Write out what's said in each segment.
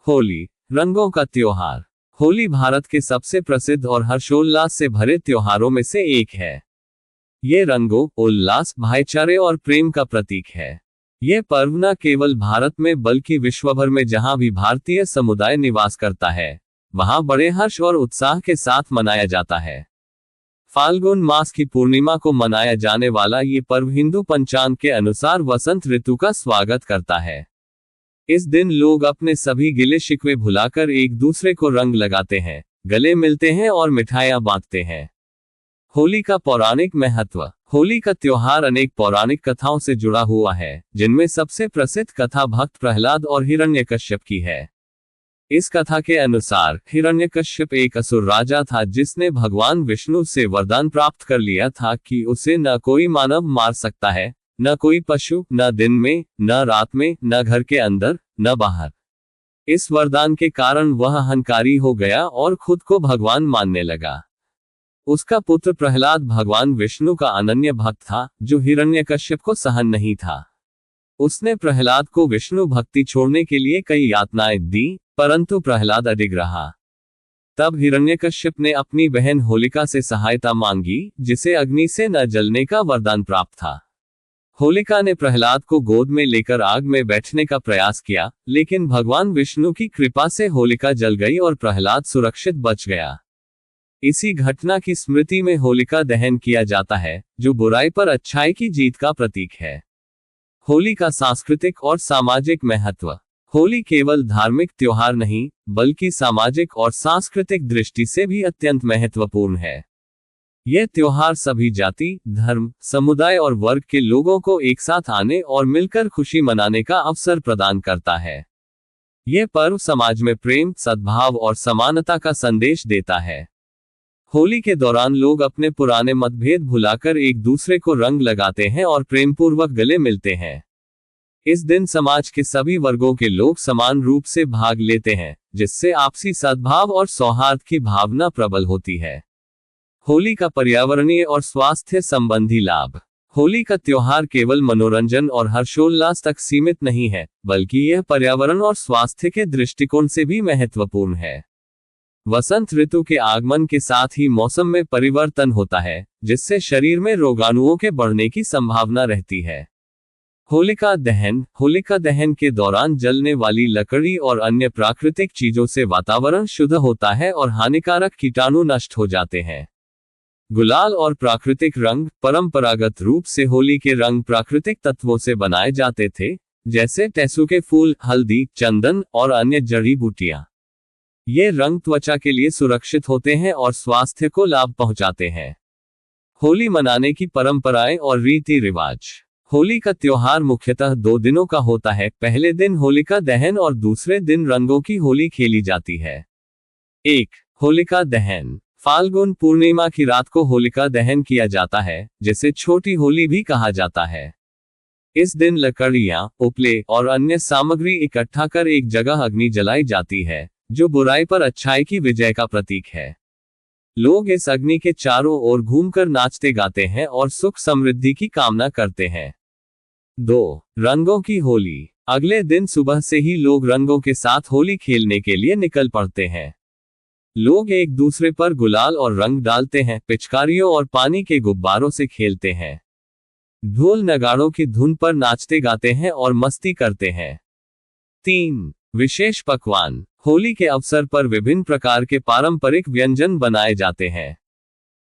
होली, रंगों का त्योहार। होली भारत के सबसे प्रसिद्ध और हर्षोल्लास से भरे त्योहारों में से एक है। ये रंगों, उल्लास, भाईचारे और प्रेम का प्रतीक है। यह पर्व न केवल भारत में बल्कि विश्वभर में जहां भी भारतीय समुदाय निवास करता है, वहां बड़े हर्ष और उत्साह के साथ मनाया जाता है। फाल्गुन मास की पूर्णिमा को मनाया जाने वाला ये पर्व हिंदू पंचांग के अनुसार वसंत ऋतु का स्वागत करता है। इस दिन लोग अपने सभी गिले शिकवे भुलाकर एक दूसरे को रंग लगाते हैं, गले मिलते हैं और मिठाइयां बांटते हैं। होली का पौराणिक महत्व। होली का त्योहार अनेक पौराणिक कथाओं से जुड़ा हुआ है, जिनमें सबसे प्रसिद्ध कथा भक्त प्रहलाद और हिरण्यकश्यप की है। इस कथा के अनुसार हिरण्यकश्यप एक असुर राजा था जिसने भगवान विष्णु से वरदान प्राप्त कर लिया था कि उसे न कोई मानव मार सकता है, न कोई पशु, न दिन में, न रात में, न घर के अंदर, न बाहर। इस वरदान के कारण वह अहंकारी हो गया और खुद को भगवान मानने लगा। उसका पुत्र प्रहलाद भगवान विष्णु का अनन्य भक्त था, जो हिरण्यकश्यप को सहन नहीं था। उसने प्रहलाद को विष्णु भक्ति छोड़ने के लिए कई यातनाएं दी, परंतु प्रहलाद अडिग रहा। तब हिरण्यकश्यप ने अपनी बहन होलिका से सहायता मांगी, जिसे अग्नि से न जलने का वरदान प्राप्त था। होलिका ने प्रहलाद को गोद में लेकर आग में बैठने का प्रयास किया, लेकिन भगवान विष्णु की कृपा से होलिका जल गई और प्रहलाद सुरक्षित बच गया। इसी घटना की स्मृति में होलिका दहन किया जाता है, जो बुराई पर अच्छाई की जीत का प्रतीक है। होली का सांस्कृतिक और सामाजिक महत्व। होली केवल धार्मिक त्योहार नहीं, बल्कि सामाजिक और सांस्कृतिक दृष्टि से भी अत्यंत महत्वपूर्ण है। यह त्योहार सभी जाति, धर्म, समुदाय और वर्ग के लोगों को एक साथ आने और मिलकर खुशी मनाने का अवसर प्रदान करता है। यह पर्व समाज में प्रेम, सद्भाव और समानता का संदेश देता है। होली के दौरान लोग अपने पुराने मतभेद भुलाकर एक दूसरे को रंग लगाते हैं और प्रेमपूर्वक गले मिलते हैं। इस दिन समाज के सभी वर्गों के लोग समान रूप से भाग लेते हैं, जिससे आपसी सद्भाव और सौहार्द की भावना प्रबल होती है। होली का पर्यावरणीय और स्वास्थ्य संबंधी लाभ। होली का त्योहार केवल मनोरंजन और हर्षोल्लास तक सीमित नहीं है, बल्कि यह पर्यावरण और स्वास्थ्य के दृष्टिकोण से भी महत्वपूर्ण है। वसंत ऋतु के आगमन के साथ ही मौसम में परिवर्तन होता है, जिससे शरीर में रोगाणुओं के बढ़ने की संभावना रहती है। होलिका दहन। होलिका दहन के दौरान जलने वाली लकड़ी और अन्य प्राकृतिक चीजों से वातावरण शुद्ध होता है और हानिकारक कीटाणु नष्ट हो जाते हैं। गुलाल और प्राकृतिक रंग। परंपरागत रूप से होली के रंग प्राकृतिक तत्वों से बनाए जाते थे, जैसे टेसु के फूल, हल्दी, चंदन और अन्य जड़ी बूटियां। ये रंग त्वचा के लिए सुरक्षित होते हैं और स्वास्थ्य को लाभ पहुंचाते हैं। होली मनाने की परंपराएं और रीति रिवाज। होली का त्योहार मुख्यतः 2 दिनों का होता है। पहले दिन होलिका दहन और दूसरे दिन रंगों की होली खेली जाती है। 1. होलिका दहन। फाल्गुन पूर्णिमा की रात को होलिका दहन किया जाता है, जिसे छोटी होली भी कहा जाता है। इस दिन लकड़ियां, उपले और अन्य सामग्री इकट्ठा कर एक जगह अग्नि जलाई जाती है, जो बुराई पर अच्छाई की विजय का प्रतीक है। लोग इस अग्नि के चारों ओर घूमकर नाचते गाते हैं और सुख समृद्धि की कामना करते हैं। 2. रंगों की होली। अगले दिन सुबह से ही लोग रंगों के साथ होली खेलने के लिए निकल पड़ते हैं। लोग एक दूसरे पर गुलाल और रंग डालते हैं, पिचकारियों और पानी के गुब्बारों से खेलते हैं। ढोल नगाड़ों की धुन पर नाचते गाते हैं और मस्ती करते हैं। 3. विशेष पकवान। होली के अवसर पर विभिन्न प्रकार के पारंपरिक व्यंजन बनाए जाते हैं।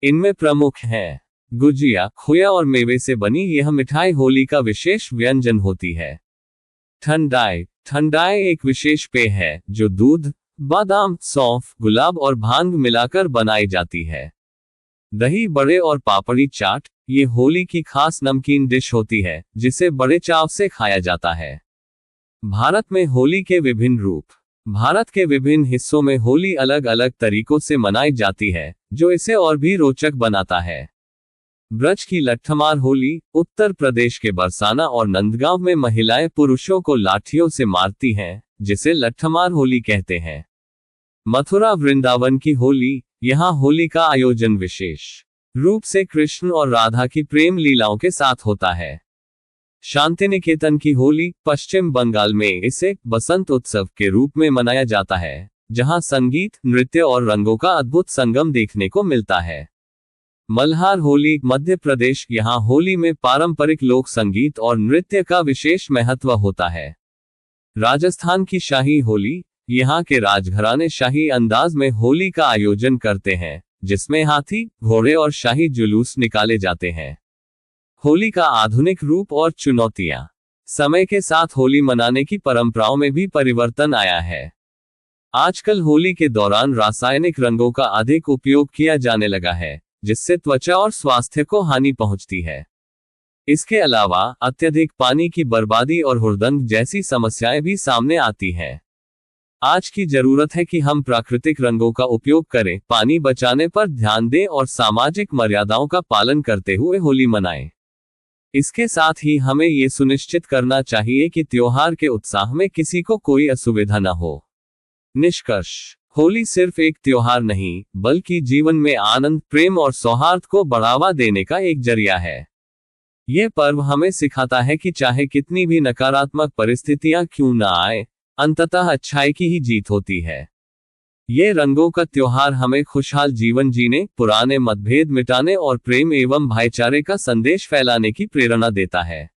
इनमें प्रमुख हैं गुजिया, खोया और मेवे से बनी यह मिठाई होली का विशेष व्यंजन होती है। ठंडाई। ठंडाई एक विशेष पेय है, जो दूध, बादाम, सौंफ, गुलाब और भांग मिलाकर बनाई जाती है। दही बड़े और पापड़ी चाट। ये होली की खास नमकीन डिश होती है, जिसे बड़े चाव से खाया जाता है। भारत में होली के विभिन्न रूप। भारत के विभिन्न हिस्सों में होली अलग अलग तरीकों से मनाई जाती है, जो इसे और भी रोचक बनाता है। ब्रज की लट्ठमार होली। उत्तर प्रदेश के बरसाना और नंदगांव में महिलाएं पुरुषों को लाठियों से मारती हैं, जिसे लट्ठमार होली कहते हैं। मथुरा वृंदावन की होली। यहाँ होली का आयोजन विशेष रूप से कृष्ण और राधा की प्रेम लीलाओं के साथ होता है। शांतिनिकेतन की होली पश्चिम बंगाल में इसे बसंत उत्सव के रूप में मनाया जाता है, जहां संगीत, नृत्य और रंगों का अद्भुत संगम देखने को मिलता है। मल्हार होली मध्य प्रदेश, यहाँ होली में पारंपरिक लोक संगीत और नृत्य का विशेष महत्व होता है। राजस्थान की शाही होली, यहाँ के राजघराने शाही अंदाज में होली का आयोजन करते हैं, जिसमें हाथी, घोड़े और शाही जुलूस निकाले जाते हैं। होली का आधुनिक रूप और चुनौतियां। समय के साथ होली मनाने की परंपराओं में भी परिवर्तन आया है। आजकल होली के दौरान रासायनिक रंगों का अधिक उपयोग किया जाने लगा है, जिससे त्वचा और स्वास्थ्य को हानि पहुंचती है। इसके अलावा अत्यधिक पानी की बर्बादी और हुड़दंग जैसी समस्याएं भी सामने आती हैं। आज की जरूरत है कि हम प्राकृतिक रंगों का उपयोग करें, पानी बचाने पर ध्यान दें और सामाजिक मर्यादाओं का पालन करते हुए होली मनाएं। इसके साथ ही हमें ये सुनिश्चित करना चाहिए कि त्योहार के उत्साह में किसी को कोई असुविधा न हो। निष्कर्ष, होली सिर्फ एक त्योहार नहीं, बल्कि जीवन में आनंद, प्रेम और सौहार्द को बढ़ावा देने का एक जरिया है। यह पर्व हमें सिखाता है कि चाहे कितनी भी नकारात्मक परिस्थितियां क्यों न आए, अंततः अच्छाई की ही जीत होती है। ये रंगों का त्योहार हमें खुशहाल जीवन जीने, पुराने मतभेद मिटाने और प्रेम एवं भाईचारे का संदेश फैलाने की प्रेरणा देता है।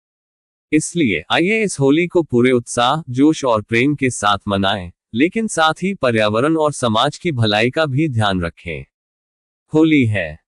इसलिए आइए इस होली को पूरे उत्साह, जोश और प्रेम के साथ मनाएं, लेकिन साथ ही पर्यावरण और समाज की भलाई का भी ध्यान रखें। होली है